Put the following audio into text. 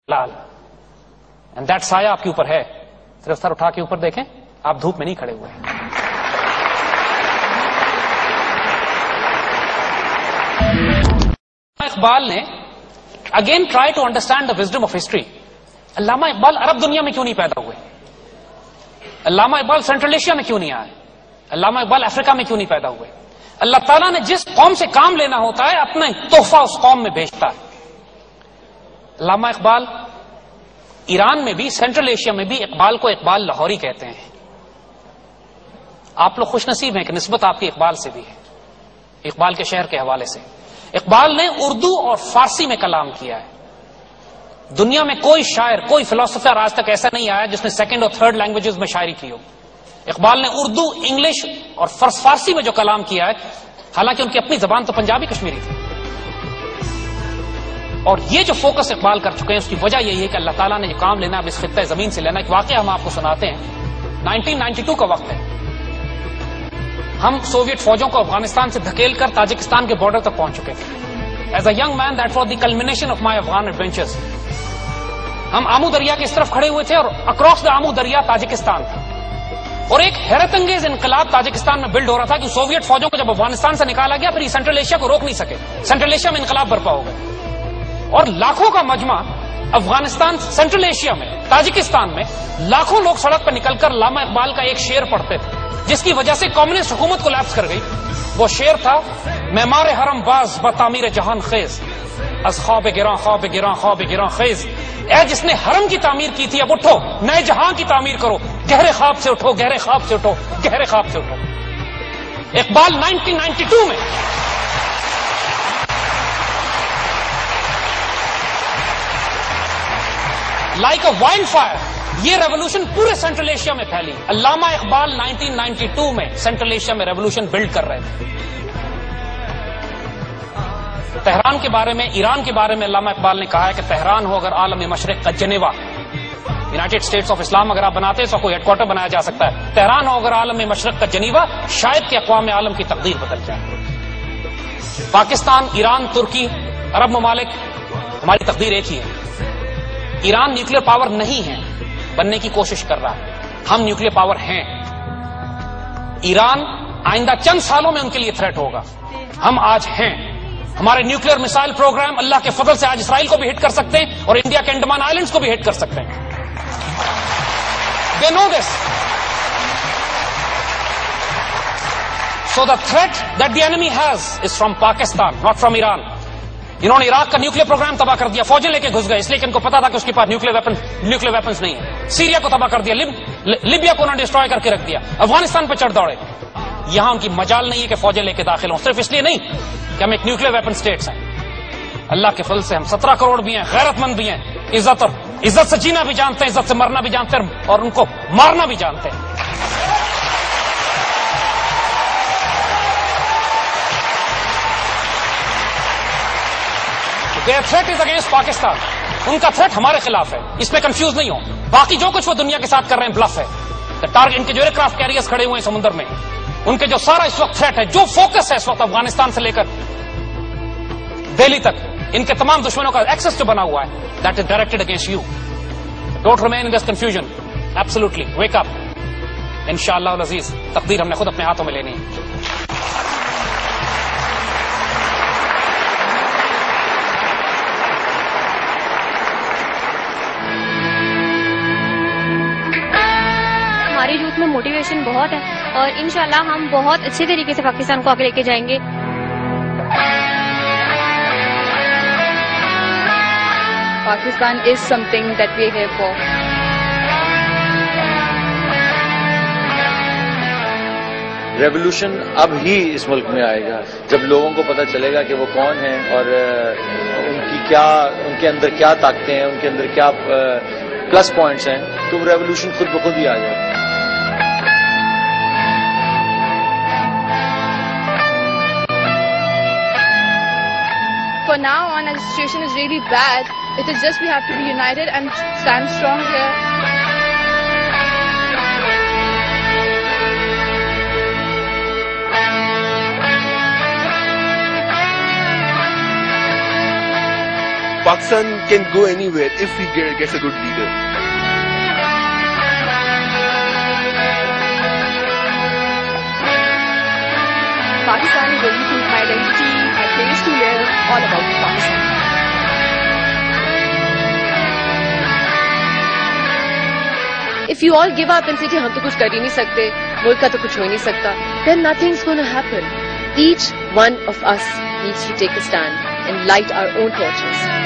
Lal and that سایہ آپ کے اوپر ہے. صرف سر اٹھا کے اوپر دیکھیں, آپ دھوپ میں نہیں کھڑے ہوئے ہیں. اقبال نے again try to understand the wisdom of history. Allama Iqbal عرب دنیا میں کیوں نہیں پیدا ہوئے؟ علامہ اقبال سینٹرل ایشیا میں کیوں نہیں آئے؟ علامہ اقبال افریقہ میں کیوں نہیں پیدا ہوئے؟ اللہ تعالیٰ نے جس قوم سے کام لینا ہوتا ہے اپنا تحفہ اس قوم میں بھیجتا ہے. علامہ اقبال ایران میں بھی, سینٹرل ایشیا میں بھی اقبال کو اقبال لاہوری کہتے ہیں. آپ لوگ خوش نصیب ہیں کہ نسبت آپ کی اقبال سے بھی ہے, اقبال کے شہر کے حوالے سے. اقبال نے اردو اور فارسی میں کلام کیا ہے. دنیا میں کوئی شاعر, کوئی فلسفر آج تک ایسا نہیں آیا جس نے سیکنڈ اور تھرڈ لینگویجز میں شاعری کی ہو. اقبال نے اردو, انگلش اور فارسی میں جو کلام کیا ہے, حالانکہ ان کی اپنی زبان تو پنجابی کشمیری تھی. اور یہ جو فوکس اقبال کر چکے ہیں اس کی وجہ یہی ہے کہ اللہ تعالیٰ نے جو کام لینا اب اس خطہ زمین سے لینا. ایک واقعہ ہم آپ کو سناتے ہیں. 1992 کا وقت ہے. ہم سوویت فوجوں کو افغانستان سے دھکیل کر تاجکستان کے بارڈر تک پہنچ چکے تھے. As a young mean that was the culmination of my Afghan adventures. ہم آمو دریا کی اس طرف کھڑے ہوئے تھے اور اکراس دا آمو دریا تاجکستان تھا. اور ایک حیرت انگیز انقلاب تاجکستان میں بلڈ ہو رہا تھا کہ سوویت فوجوں کو جب افغانستان سے نکالا گیا پھر یہ سینٹرل ایشیا کو روک نہیں سکے. سینٹرل ایشیا میں انقلاب برپا ہو گئے اور لاکھوں کا مجمع افغانستان, سینٹرل ایشیا میں, تاجکستان میں لاکھوں لوگ سڑک پر نکل کر علامہ اقبال کا ایک شعر پڑھتے تھے جس کی وجہ سے کمیونسٹ حکومت کو لیپس کر گئی. وہ شعر تھا, معمار حرم باز بتعمیر جہان خیز, از خواب گراں خواب گراں خواب گراں خیز. اے جس نے حرم کی تعمیر کی تھی اب اٹھو, نئے جہاں کی تعمیر کرو, گہرے خواب سے اٹھو, گہرے خواب سے اٹھو, گہرے خواب سے اٹھو. اقبال 1992 میں لائک اے وائلڈ فائر یہ ریولوشن پورے سینٹرل ایشیا میں پھیلی. علامہ اقبال 1992 میں سینٹرل ایشیا میں ریولوشن بلڈ کر رہے تھے. تہران کے بارے میں, ایران کے بارے میں علامہ اقبال نے کہا ہے کہ تہران ہو اگر عالم مشرق کا جنیوا, یونائٹڈ اسٹیٹس آف اسلام اگر آپ بناتے ہیں تو کوئی ہیڈ کوارٹر بنایا جا سکتا ہے. تہران ہو اگر عالم مشرق کا جنیوا, شاید کہ اقوام عالم کی تقدیر بدل جائے. پاکستان, ایران, ترکی, عرب ممالک, ہماری تقدیر ایک ہی ہے. ایران نیوکلیر پاور نہیں ہے, بننے کی کوشش کر رہا ہے. ہم نیوکلیر پاور ہیں. ایران آئندہ چند سالوں میں ان کے لیے تھریٹ ہوگا. ہم آج ہیں. ہمارے نیوکلیر میسائل پروگرام اللہ کے فضل سے آج اسرائیل کو بھی ہٹ کر سکتے ہیں اور انڈیا کے انڈمان آئلینڈز کو بھی ہٹ کر سکتے ہیں. They know this. So the threat that the enemy has is from Pakistan, not from Iran. انہوں نے عراق کا نیوکلیر پروگرام تباہ کر دیا, فوجیں لے کے گھس گئے اس لیے کہ ان کو پتا تھا کہ اس کے پاس نیوکلیر ویپنز نہیں ہے. سیریا کو تباہ کر دیا, لیبیا کو انہوں نے ڈسٹروائے کر کے رکھ دیا, افغانستان پہ چڑھ دوڑے. یہاں ان کی مجال نہیں ہے کہ فوجیں لے کے داخل ہوں, صرف اس لیے نہیں کہ ہم ایک نیوکلیر ویپن اسٹیٹس ہیں. اللہ کے فضل سے ہم 17 کروڑ بھی ہیں, غیرت مند بھی ہیں, عزت سے جینا بھی جانتے ہیں, عزت سے مرنا بھی جانتے ہیں اور ان کو مارنا بھی جانتے ہیں. Their threat is against Pakistan. ان کا تھریٹ ہمارے خلاف ہے, اس میں کنفیوز نہیں ہو. باقی جو کچھ وہ دنیا کے ساتھ کر رہے ہیں بلف ہے. ٹارگیٹ ان کے جو ایئر کرافٹ کیریئرز کھڑے ہوئے ہیں سمندر میں, ان کے جو سارا اس وقت تھریٹ ہے, جو فوکس ہے اس وقت افغانستان سے لے کر دہلی تک, ان کے تمام دشمنوں کا ایکسس جو بنا ہوا ہے, that is directed against you. Don't remain in this confusion. Absolutely wake up. انشاءاللہ العزیز تقدیر ہم نے خود اپنے ہاتھوں میں لینی ہے. ہماری یوتھ میں موٹیویشن بہت ہے اور انشاءاللہ ہم بہت اچھے طریقے سے پاکستان کو آگے لے کے جائیں گے. Pakistan is something that we are here for. Revolution اب ہی اس ملک میں آئے گا جب لوگوں کو پتہ چلے گا کہ وہ کون ہیں اور ان کے اندر کیا طاقتیں ہیں, ان کے اندر کیا پلس پوائنٹس ہیں, تو ریولوشن خود بخود ہی آ جائے گا. For now on, as the situation is really bad, it is just we have to be united and stand strong here. Pakistan can go anywhere if he gets a good leader. Pakistan is everything, my identity, my place to live, all about Pakistan. If you all give up and say کہ ہم تو کچھ کر ہی نہیں سکتے, ملک کا تو کچھ ہو ہی نہیں سکتا, then nothing's going to happen. Each one of us needs to take a stand and light our own torches.